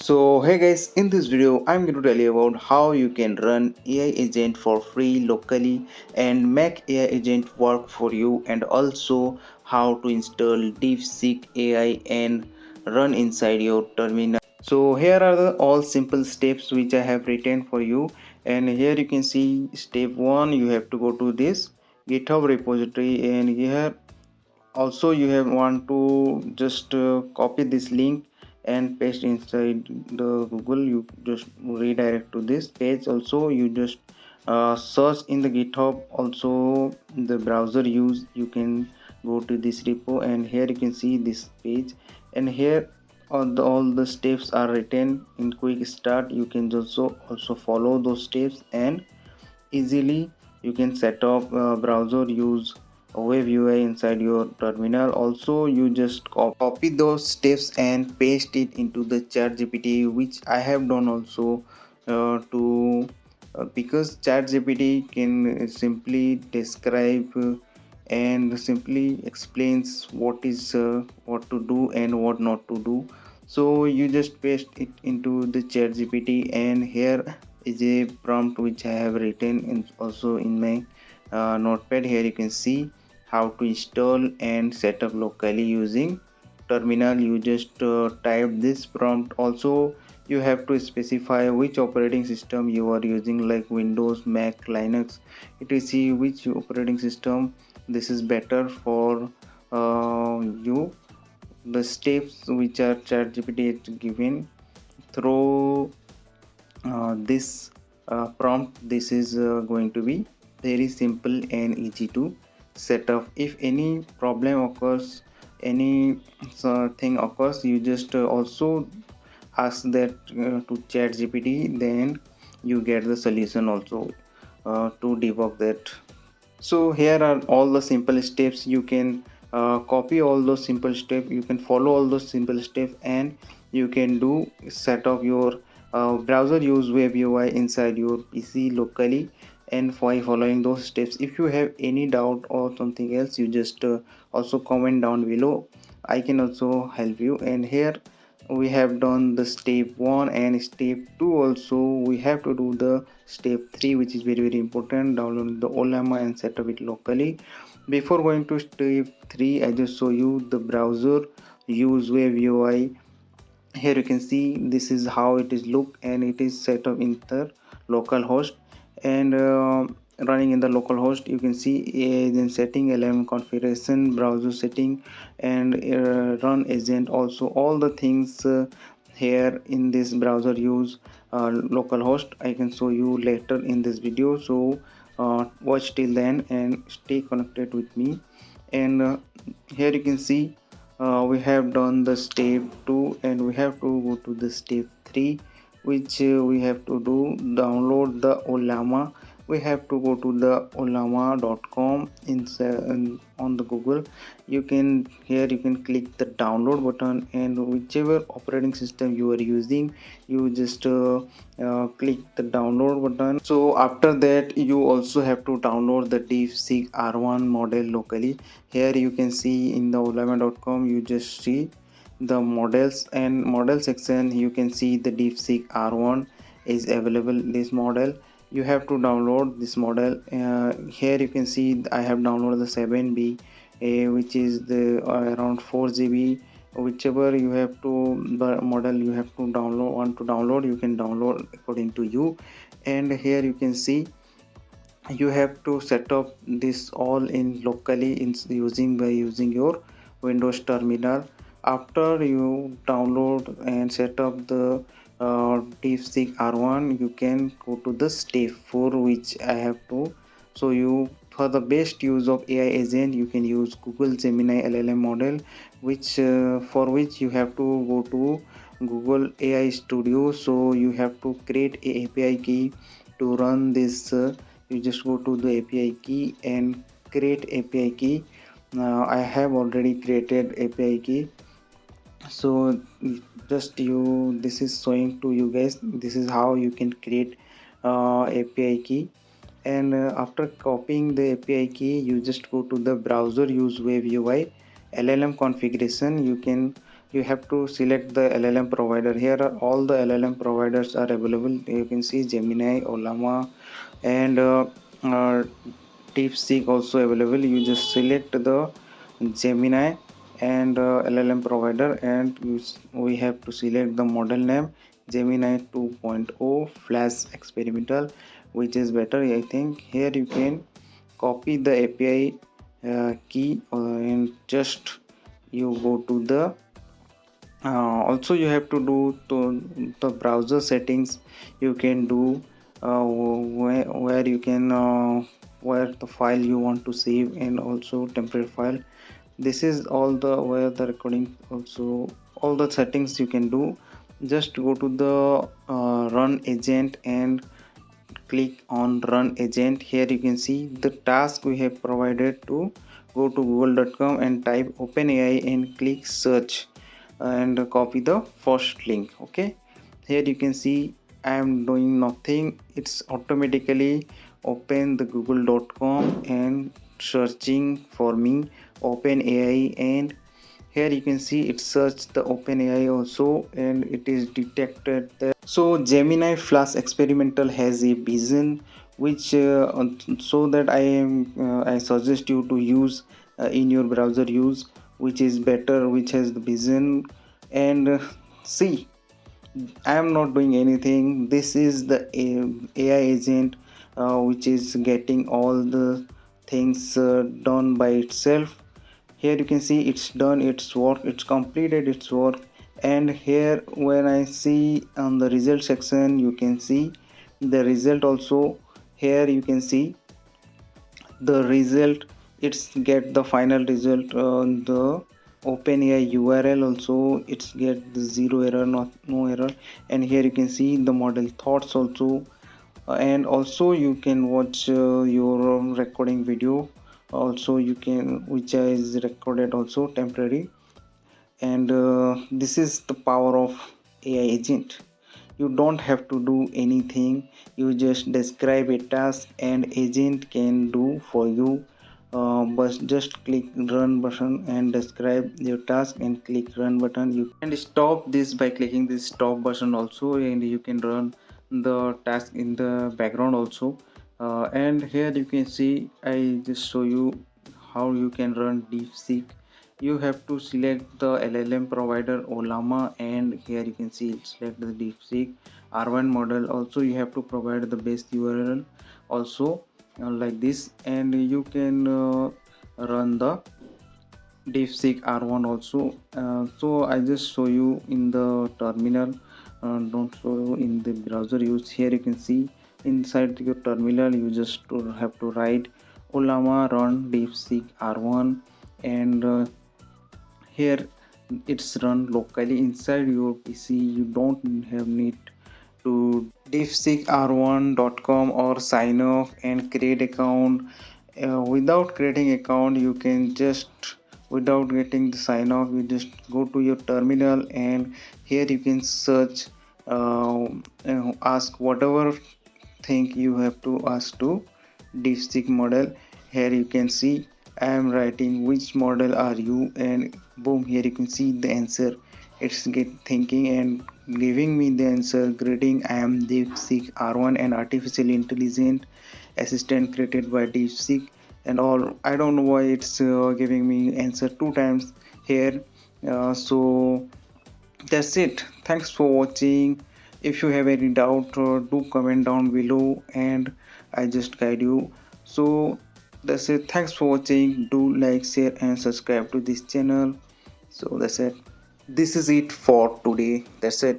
So hey guys, in this video I'm going to tell you about how you can run AI agent for free locally and make AI agent work for you, and also how to install DeepSeek AI and run inside your terminal. So here are the all simple steps which I have written for you, and here you can see step 1. You have to go to this GitHub repository, and here also you have want to just copy this link and paste inside the Google. You just redirect to this page. Also you just search in the GitHub. Also the browser use, you can go to this repo, and here you can see this page, and here all the steps are written in quick start. You can also follow those steps, and easily you can set up browser use web UI inside your terminal. Also you just copy those steps and paste it into the chat GPT, which I have done also to because chat GPT can simply describe and simply explains what to do and what not to do. So you just paste it into the chat GPT, and here is a prompt which I have written also in my notepad. Here you can see how to install and set up locally using terminal. You just type this prompt. Also you have to specify which operating system you are using, like Windows, Mac, Linux, etc. Which operating system this is better for you. The steps which are ChatGPT given through this prompt, this is going to be very simple and easy to set up. If any problem occurs, any thing occurs, you just also ask that to chat gpt, then you get the solution also to debug that. So here are all the simple steps. You can copy all those simple steps, you can follow all those simple steps, and you can do set up your browser use web UI inside your PC locally, and by following those steps. If you have any doubt or something else, you just also comment down below. I can also help you. And here we have done the step 1 and step 2. Also we have to do the step 3, which is very important: download the Ollama and set up it locally. Before going to step 3, I just show you the browser use web UI. Here you can see this is how it is look, and it is set up in the local host, and running in the local host. You can see then setting LM configuration, browser setting, and run agent. Also all the things here in this browser use local host, I can show you later in this video. So watch till then and stay connected with me. And here you can see we have done the step 2, and we have to go to the step 3, which we have to do download the Ollama. We have to go to the ollama.com on the Google. You can, here you can click the download button, and whichever operating system you are using, you just click the download button. So after that you also have to download the DeepSeek R1 model locally. Here you can see in the ollama.com, you just see the models and model section. You can see the DeepSeek R1 is available. This model you have to download this model. Here you can see I have downloaded the 7B, which is the around 4 GB. Whichever you have to the model you have to download, want to download, you can download according to you. And here you can see you have to set up this all in locally in using your Windows terminal. After you download and set up the DeepSeek R1, you can go to the step 4, which I have to. So you, for the best use of AI agent, you can use Google Gemini LLM model, which for which you have to go to Google AI Studio. So you have to create a API key to run this. You just go to the API key and create API key. Now I have already created API key. So just you, this is showing to you guys, this is how you can create API key. And after copying the API key, you just go to the browser use web UI LLM configuration. You can you have to select the LLM provider. Here are all the LLM providers are available. You can see Gemini, Olama, and uh, DeepSeek also available. You just select the Gemini and LLM provider, and we have to select the model name Gemini 2.0 Flash Experimental, which is better, I think. Here you can copy the API key and just you go to the also you have to do to the browser settings. You can do where you can where the file you want to save, and also temporary file. This is all the where the recording, also all the settings you can do. Just go to the run agent and click on run agent. Here you can see the task we have provided to go to google.com and type OpenAI and click search and copy the first link. Okay, here you can see I am doing nothing. It's automatically open the google.com and searching for me OpenAI, and here you can see it searched the OpenAI also, and it is detected that. So Gemini Flash Experimental has a vision which so that I suggest you to use in your browser use, which is better, which has the vision. And see, I am not doing anything. This is the AI agent which is getting all the things done by itself. Here you can see it's done its work, it's completed its work. And here when I see on the result section, you can see the result also. Here you can see the result, it's get the final result on the OpenAI URL also. It's get the zero error, not no error. And here you can see the model thoughts also. And also you can watch your recording video also, you can, which is recorded also temporary. And this is the power of AI agent. You don't have to do anything. You just describe a task and agent can do for you. But just click run button and describe your task and click run button. You can stop this by clicking this stop button also, and you can run the task in the background also. And here you can see I just show you how you can run DeepSeek. You have to select the LLM provider Olama, and here you can see select the DeepSeek R1 model. Also you have to provide the best URL also like this, and you can run the DeepSeek R1 also. So I just show you in the terminal, don't show you in the browser use. Here you can see inside your terminal you just have to write Olama run DeepSeek R1, and here it's run locally inside your PC. You don't have need to deepseekr1.com or sign up and create account. Without creating account, you can just, without getting the sign off, you just go to your terminal, and here you can search, ask whatever thing you have to ask to DeepSeek model. Here you can see I am writing which model are you, and boom, here you can see the answer. It's get thinking and giving me the answer. Greeting, I am DeepSeek R1, an artificial intelligence assistant created by DeepSeek, and all. I don't know why it's giving me answer two times here. So that's it. Thanks for watching. If you have any doubt, do comment down below and I just guide you. So that's it. Thanks for watching. Do like, share and subscribe to this channel. So that's it. This is it for today. That's it.